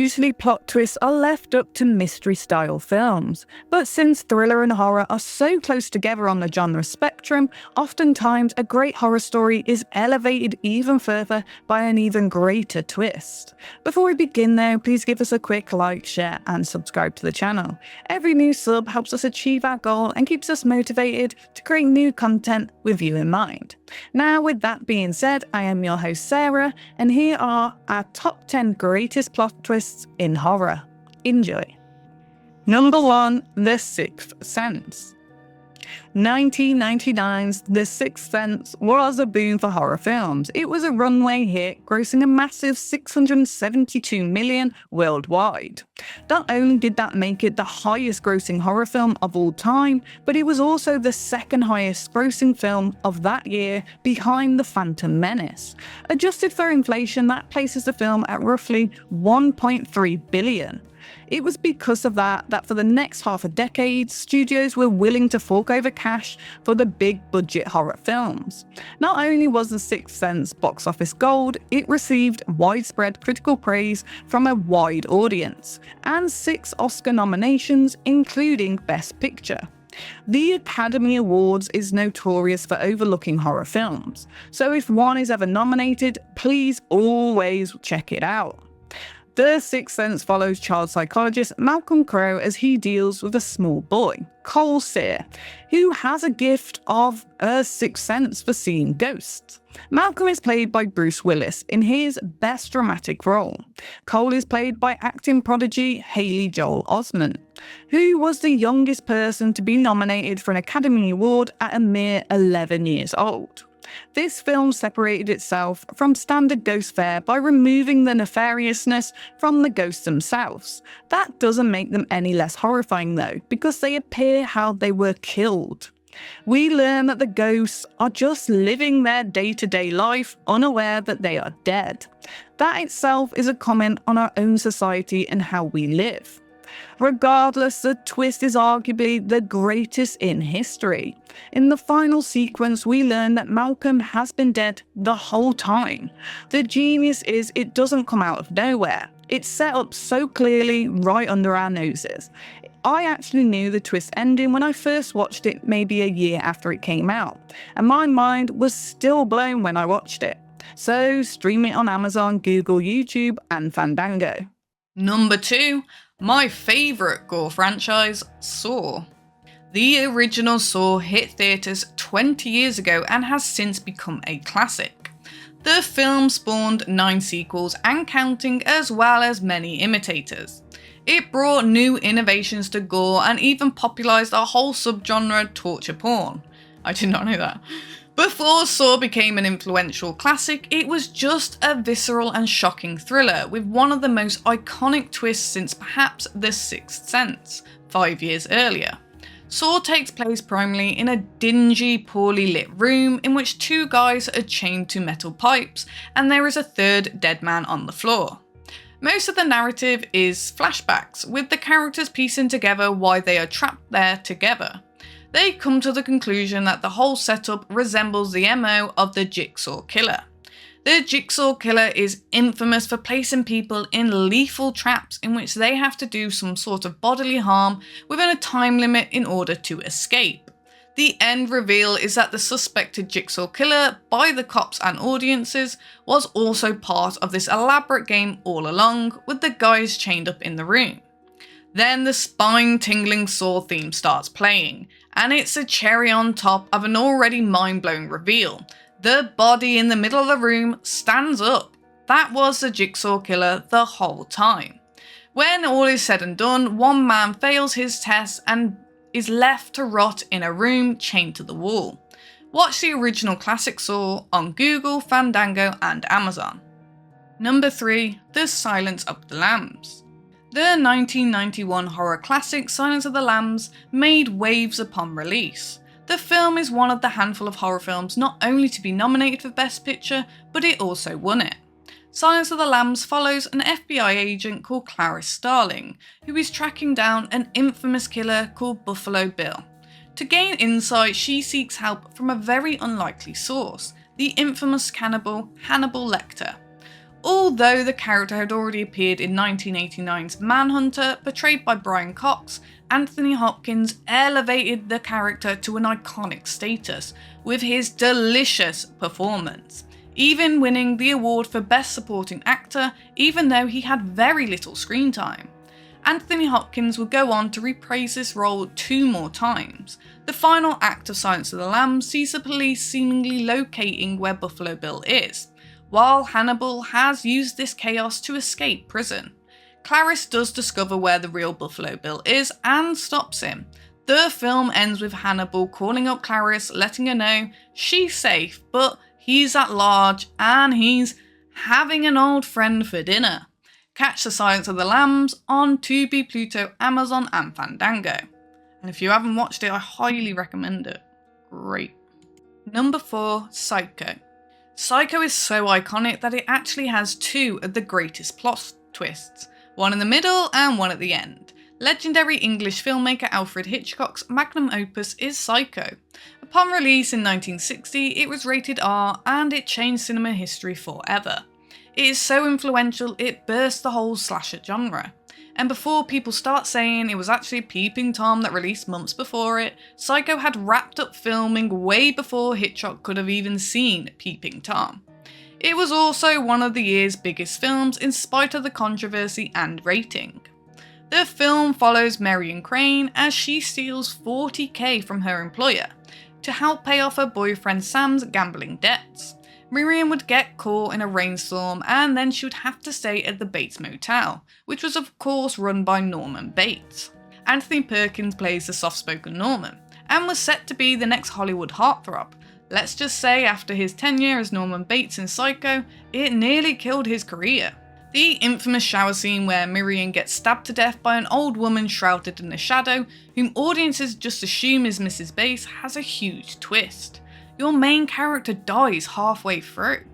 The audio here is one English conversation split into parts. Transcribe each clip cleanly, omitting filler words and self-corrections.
Usually plot twists are left up to mystery-style films, but since thriller and horror are so close together on the genre spectrum, oftentimes a great horror story is elevated even further by an even greater twist. Before we begin though, please give us a quick like, share and subscribe to the channel. Every new sub helps us achieve our goal and keeps us motivated to create new content with you in mind. Now with that being said, I am your host Sarah, and here are our top 10 greatest plot twists in horror. Enjoy. Number 1. The Sixth Sense. 1999's The Sixth Sense was a boom for horror films. It was a runway hit, grossing a massive $672 million worldwide. Not only did that make it the highest grossing horror film of all time, but it was also the second highest grossing film of that year, behind The Phantom Menace. Adjusted for inflation, that places the film at roughly $1.3 billion. It was because of that for the next half a decade, studios were willing to fork over cash for the big budget horror films. Not only was The Sixth Sense box office gold, it received widespread critical praise from a wide audience, and 6 Oscar nominations, including Best Picture. The Academy Awards is notorious for overlooking horror films, so if one is ever nominated, please always check it out. The Sixth Sense follows child psychologist Malcolm Crowe as he deals with a small boy, Cole Sear, who has a gift of a sixth sense for seeing ghosts. Malcolm is played by Bruce Willis in his best dramatic role. Cole is played by acting prodigy Haley Joel Osment, who was the youngest person to be nominated for an Academy Award at a mere 11 years old. This film separated itself from standard ghost fare by removing the nefariousness from the ghosts themselves. That doesn't make them any less horrifying though, because they appear how they were killed. We learn that the ghosts are just living their day-to-day life, unaware that they are dead. That itself is a comment on our own society and how we live. Regardless, the twist is arguably the greatest in history. In the final sequence, we learn that Malcolm has been dead the whole time. The genius is it doesn't come out of nowhere. It's set up so clearly right under our noses. I actually knew the twist ending when I first watched it maybe a year after it came out, and my mind was still blown when I watched it. So stream it on Amazon, Google, YouTube and Fandango. Number 2. My favourite gore franchise, Saw. The original Saw hit theatres 20 years ago and has since become a classic. The film spawned 9 sequels and counting, as well as many imitators. It brought new innovations to gore and even popularised a whole subgenre, torture porn. I did not know that. Before Saw became an influential classic, it was just a visceral and shocking thriller with one of the most iconic twists since perhaps The Sixth Sense, 5 years earlier. Saw takes place primarily in a dingy, poorly lit room in which 2 guys are chained to metal pipes and there is a third dead man on the floor. Most of the narrative is flashbacks, with the characters piecing together why they are trapped there together. They come to the conclusion that the whole setup resembles the MO of the Jigsaw Killer. The Jigsaw Killer is infamous for placing people in lethal traps in which they have to do some sort of bodily harm within a time limit in order to escape. The end reveal is that the suspected Jigsaw Killer by the cops and audiences was also part of this elaborate game all along, with the guys chained up in the room. Then the spine-tingling Saw theme starts playing, and it's a cherry on top of an already mind-blowing reveal. The body in the middle of the room stands up. That was the Jigsaw Killer the whole time. When all is said and done, one man fails his test and is left to rot in a room chained to the wall. Watch the original classic Saw on Google, Fandango and Amazon. Number 3. The Silence of the Lambs. The 1991 horror classic Silence of the Lambs made waves upon release. The film is one of the handful of horror films not only to be nominated for Best Picture, but it also won it. Silence of the Lambs follows an FBI agent called Clarice Starling, who is tracking down an infamous killer called Buffalo Bill. To gain insight, she seeks help from a very unlikely source, the infamous cannibal Hannibal Lecter. although the character had already appeared in 1989's Manhunter, portrayed by Brian Cox, Anthony Hopkins elevated the character to an iconic status with his delicious performance, even winning the award for Best Supporting Actor, even though he had very little screen time. Anthony Hopkins would go on to reprise this role 2 more times. The final act of Silence of the Lambs sees the police seemingly locating where Buffalo Bill is, while Hannibal has used this chaos to escape prison. Clarice does discover where the real Buffalo Bill is and stops him. The film ends with Hannibal calling up Clarice, letting her know she's safe, but he's at large and he's having an old friend for dinner. Catch The Silence of the Lambs on Tubi, Pluto, Amazon and Fandango. And if you haven't watched it, I highly recommend it. Great. Number 4, Psycho. Psycho is so iconic that it actually has 2 of the greatest plot twists, one in the middle and one at the end. Legendary English filmmaker Alfred Hitchcock's magnum opus is Psycho. Upon release in 1960, it was rated R and it changed cinema history forever. It is so influential it burst the whole slasher genre. And before people start saying it was actually Peeping Tom that released months before it, Psycho had wrapped up filming way before Hitchcock could have even seen Peeping Tom. It was also one of the year's biggest films in spite of the controversy and rating. The film follows Marion Crane as she steals $40,000 from her employer to help pay off her boyfriend Sam's gambling debts. Miriam would get caught in a rainstorm and then she would have to stay at the Bates Motel, which was of course run by Norman Bates. Anthony Perkins plays the soft-spoken Norman, and was set to be the next Hollywood heartthrob. Let's just say after his tenure as Norman Bates in Psycho, it nearly killed his career. The infamous shower scene where Miriam gets stabbed to death by an old woman shrouded in a shadow, whom audiences just assume is Mrs. Bates, has a huge twist. Your main character dies halfway through.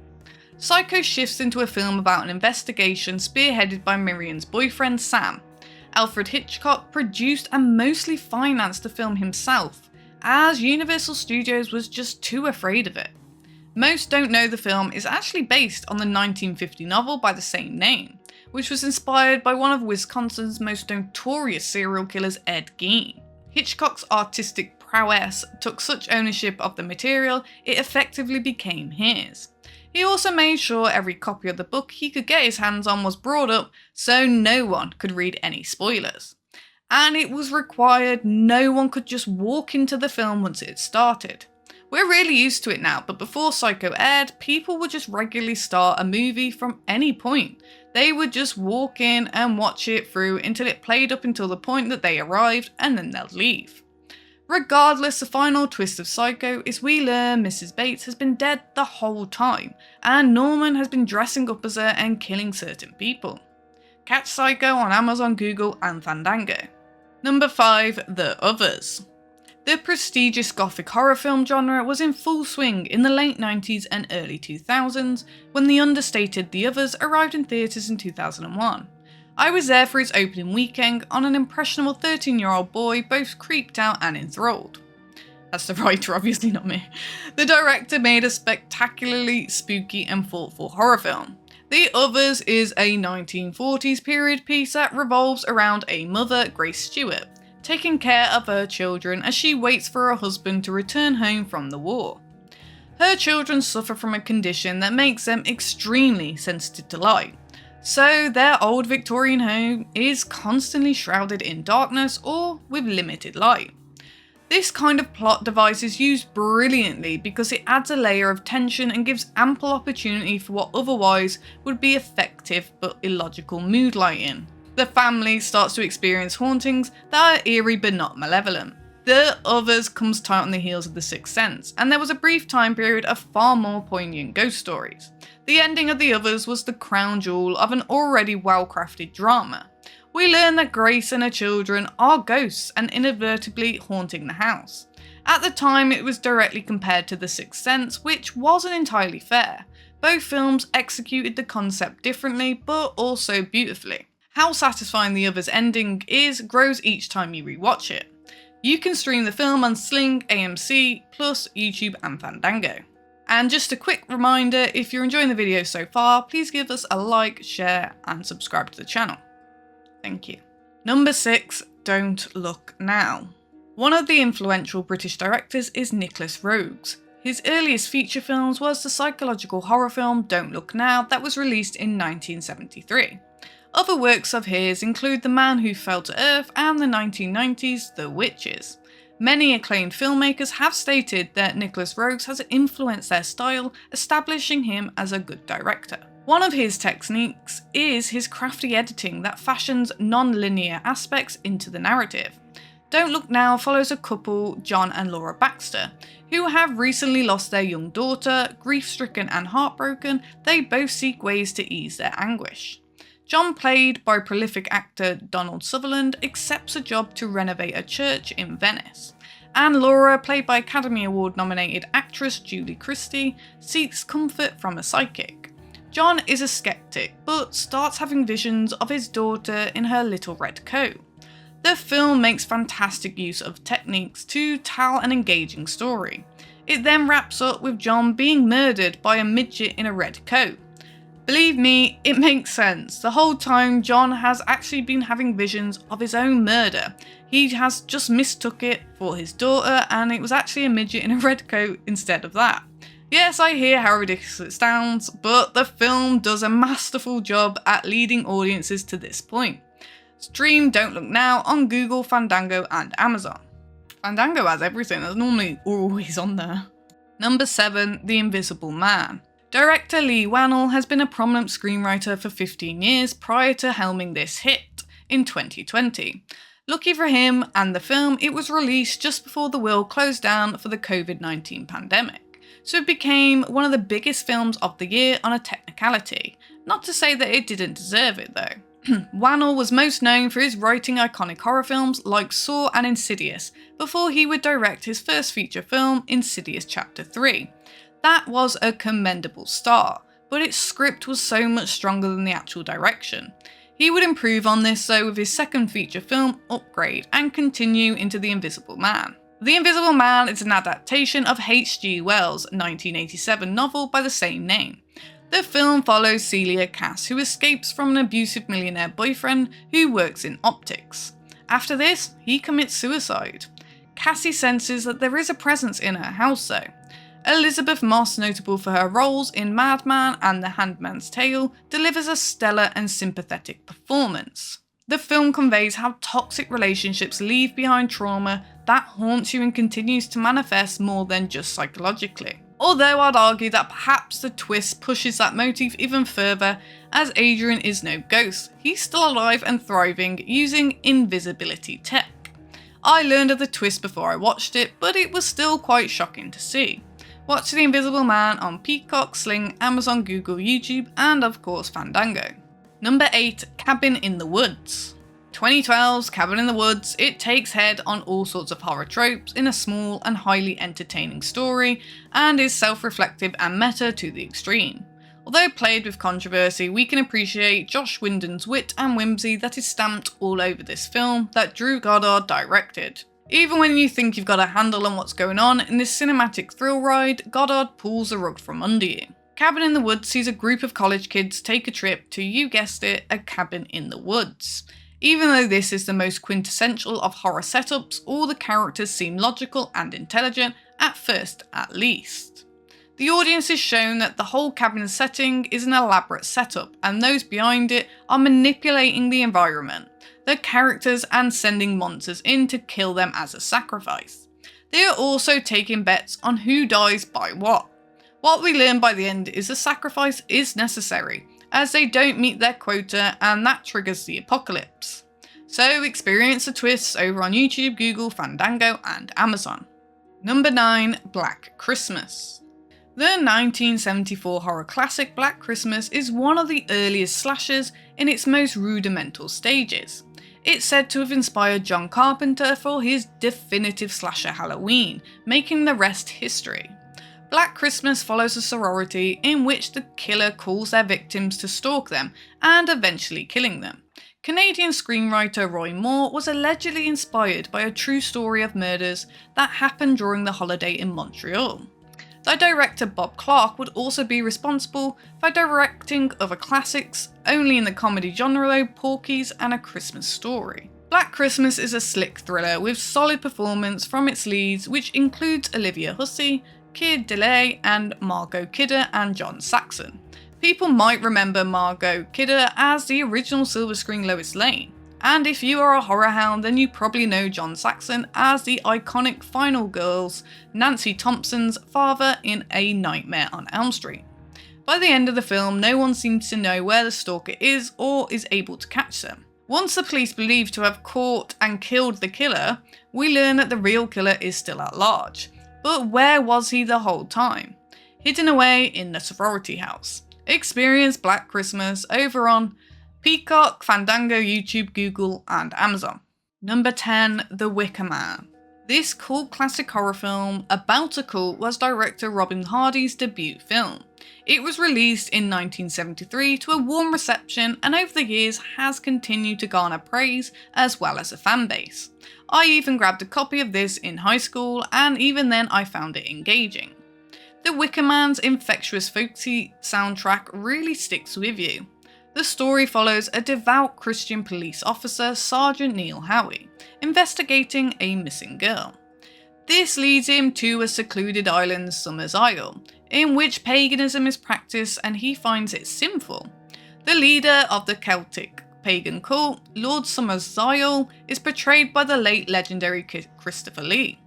Psycho shifts into a film about an investigation spearheaded by Miriam's boyfriend Sam. Alfred Hitchcock produced and mostly financed the film himself, as Universal Studios was just too afraid of it. Most don't know the film is actually based on the 1950 novel by the same name, which was inspired by one of Wisconsin's most notorious serial killers, Ed Gein. Hitchcock's artistic prowess took such ownership of the material, it effectively became his. He also made sure every copy of the book he could get his hands on was brought up so no one could read any spoilers. And it was required no one could just walk into the film once it started. We're really used to it now, but before Psycho aired, people would just regularly start a movie from any point. They would just walk in and watch it through until it played up until the point that they arrived, and then they'll leave. Regardless, the final twist of Psycho is we learn Mrs. Bates has been dead the whole time, and Norman has been dressing up as her and killing certain people. Catch Psycho on Amazon, Google and Fandango. Number 5, The Others. The prestigious gothic horror film genre was in full swing in the late 90s and early 2000s when the understated The Others arrived in theatres in 2001. I was there for its opening weekend on an impressionable 13-year-old boy both creeped out and enthralled. That's the writer, obviously not me. The director made a spectacularly spooky and thoughtful horror film. The Others is a 1940s period piece that revolves around a mother, Grace Stewart, taking care of her children as she waits for her husband to return home from the war. Her children suffer from a condition that makes them extremely sensitive to light, so their old Victorian home is constantly shrouded in darkness or with limited light. This kind of plot device is used brilliantly because it adds a layer of tension and gives ample opportunity for what otherwise would be effective but illogical mood lighting. The family starts to experience hauntings that are eerie but not malevolent. The Others comes tight on the heels of The Sixth Sense, and there was a brief time period of far more poignant ghost stories. The ending of The Others was the crown jewel of an already well-crafted drama. We learn that Grace and her children are ghosts and inadvertently haunting the house. At the time, it was directly compared to The Sixth Sense, which wasn't entirely fair. Both films executed the concept differently, but also beautifully. How satisfying The Others ending is grows each time you rewatch it. You can stream the film on Sling, AMC, plus YouTube and Fandango. And just a quick reminder, if you're enjoying the video so far, please give us a like, share and subscribe to the channel. Thank you. Number 6, Don't Look Now. One of the influential British directors is Nicholas Roeg. His earliest feature films was the psychological horror film Don't Look Now that was released in 1973. Other works of his include The Man Who Fell to Earth and the 1990s The Witches. Many acclaimed filmmakers have stated that Nicholas Roeg has influenced their style, establishing him as a good director. One of his techniques is his crafty editing that fashions non-linear aspects into the narrative. Don't Look Now follows a couple, John and Laura Baxter, who have recently lost their young daughter. Grief-stricken and heartbroken, they both seek ways to ease their anguish. John, played by prolific actor Donald Sutherland, accepts a job to renovate a church in Venice. And Laura, played by Academy Award nominated actress Julie Christie, seeks comfort from a psychic. John is a skeptic, but starts having visions of his daughter in her little red coat. The film makes fantastic use of techniques to tell an engaging story. It then wraps up with John being murdered by a midget in a red coat. Believe me, it makes sense. The whole time John has actually been having visions of his own murder. He has just mistook it for his daughter and it was actually a midget in a red coat instead of that. Yes, I hear how ridiculous it sounds, but the film does a masterful job at leading audiences to this point. Stream Don't Look Now on Google, Fandango and Amazon. Fandango has everything, that's normally always on there. Number 7, The Invisible Man. Director Leigh Whannell has been a prominent screenwriter for 15 years prior to helming this hit in 2020. Lucky for him and the film, it was released just before the world closed down for the COVID-19 pandemic, so it became one of the biggest films of the year on a technicality. Not to say that it didn't deserve it though. Whannell was most known for his writing iconic horror films like Saw and Insidious, before he would direct his first feature film, Insidious Chapter 3. That was a commendable start, but its script was so much stronger than the actual direction. He would improve on this though with his second feature film, Upgrade, and continue into The Invisible Man. The Invisible Man is an adaptation of H.G. Wells' 1987 novel by the same name. The film follows Celia Cass, who escapes from an abusive millionaire boyfriend who works in optics. After this, he commits suicide. Cassie senses that there is a presence in her house though. Elizabeth Moss, notable for her roles in Madman and The Handmaid's Tale, delivers a stellar and sympathetic performance. The film conveys how toxic relationships leave behind trauma that haunts you and continues to manifest more than just psychologically. Although I'd argue that perhaps the twist pushes that motif even further, as Adrian is no ghost. He's still alive and thriving using invisibility tech. I learned of the twist before I watched it, but it was still quite shocking to see. Watch The Invisible Man on Peacock, Sling, Amazon, Google, YouTube, and of course Fandango. Number 8, Cabin in the Woods. 2012's Cabin in the Woods, it takes head on all sorts of horror tropes in a small and highly entertaining story, and is self-reflective and meta to the extreme. Although played with controversy, we can appreciate Josh Whedon's wit and whimsy that is stamped all over this film that Drew Goddard directed. Even when you think you've got a handle on what's going on in this cinematic thrill ride, Goddard pulls the rug from under you. Cabin in the Woods sees a group of college kids take a trip to, you guessed it, a cabin in the woods. Even though this is the most quintessential of horror setups, all the characters seem logical and intelligent, at first at least. The audience is shown that the whole cabin setting is an elaborate setup, and those behind it are manipulating the environment, the characters, and sending monsters in to kill them as a sacrifice. They are also taking bets on who dies by what. What we learn by the end is the sacrifice is necessary, as they don't meet their quota and that triggers the apocalypse. So experience the twists over on YouTube, Google, Fandango and Amazon. Number 9, Black Christmas. The 1974 horror classic Black Christmas is one of the earliest slashers in its most rudimental stages. It's said to have inspired John Carpenter for his definitive slasher Halloween, making the rest history. Black Christmas follows a sorority in which the killer calls their victims to stalk them and eventually killing them. Canadian screenwriter Roy Moore was allegedly inspired by a true story of murders that happened during the holiday in Montreal. though director Bob Clark would also be responsible for directing other classics, only in the comedy genre though, Porky's and A Christmas Story. Black Christmas is a slick thriller with solid performance from its leads, which includes Olivia Hussey, Keir Dullea, and Margot Kidder and John Saxon. People might remember Margot Kidder as the original silver screen Lois Lane, and if you are a horror hound then you probably know John Saxon as the iconic Final Girls, Nancy Thompson's father in A Nightmare on Elm Street. By the end of the film, no one seems to know where the stalker is or is able to catch them. Once the police believe to have caught and killed the killer, we learn that the real killer is still at large. But where was he the whole time? Hidden away in the sorority house. Experience Black Christmas over on Peacock, Fandango, YouTube, Google, and Amazon. Number 10, The Wicker Man. This cult classic horror film about a cult was director Robin Hardy's debut film. It was released in 1973 to a warm reception and over the years has continued to garner praise as well as a fan base. I even grabbed a copy of this in high school and even then I found it engaging. The Wicker Man's infectious folksy soundtrack really sticks with you. The story follows a devout Christian police officer, Sergeant Neil Howie, investigating a missing girl. This leads him to a secluded island, Summer's Isle, in which paganism is practiced and he finds it sinful. The leader of the Celtic pagan cult, Lord Summer's Isle, is portrayed by the late legendary Christopher Lee.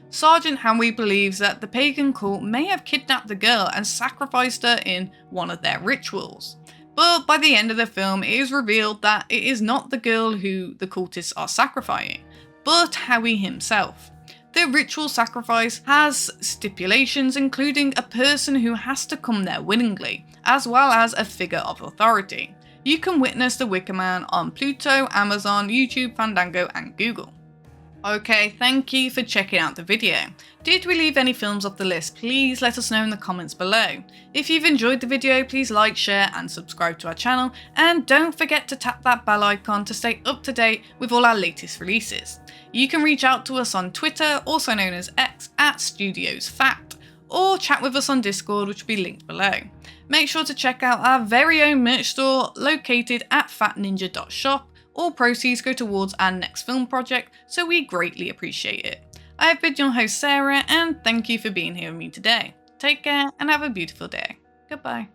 Sergeant Howie believes that the pagan cult may have kidnapped the girl and sacrificed her in one of their rituals. But by the end of the film, it is revealed that it is not the girl who the cultists are sacrificing, but Howie himself. The ritual sacrifice has stipulations including a person who has to come there willingly, as well as a figure of authority. You can witness The Wicker Man on Pluto, Amazon, YouTube, Fandango, and Google. Okay, thank you for checking out the video. Did we leave any films off the list? Please let us know in the comments below. If you've enjoyed the video, please like, share and subscribe to our channel, and don't forget to tap that bell icon to stay up to date with all our latest releases. You can reach out to us on Twitter, also known as X, @StudiosFat, or chat with us on Discord, which will be linked below. Make sure to check out our very own merch store located at fatninja.shop. All proceeds go towards our next film project, so we greatly appreciate it. I have been your host Sarah, and thank you for being here with me today. Take care and have a beautiful day. Goodbye.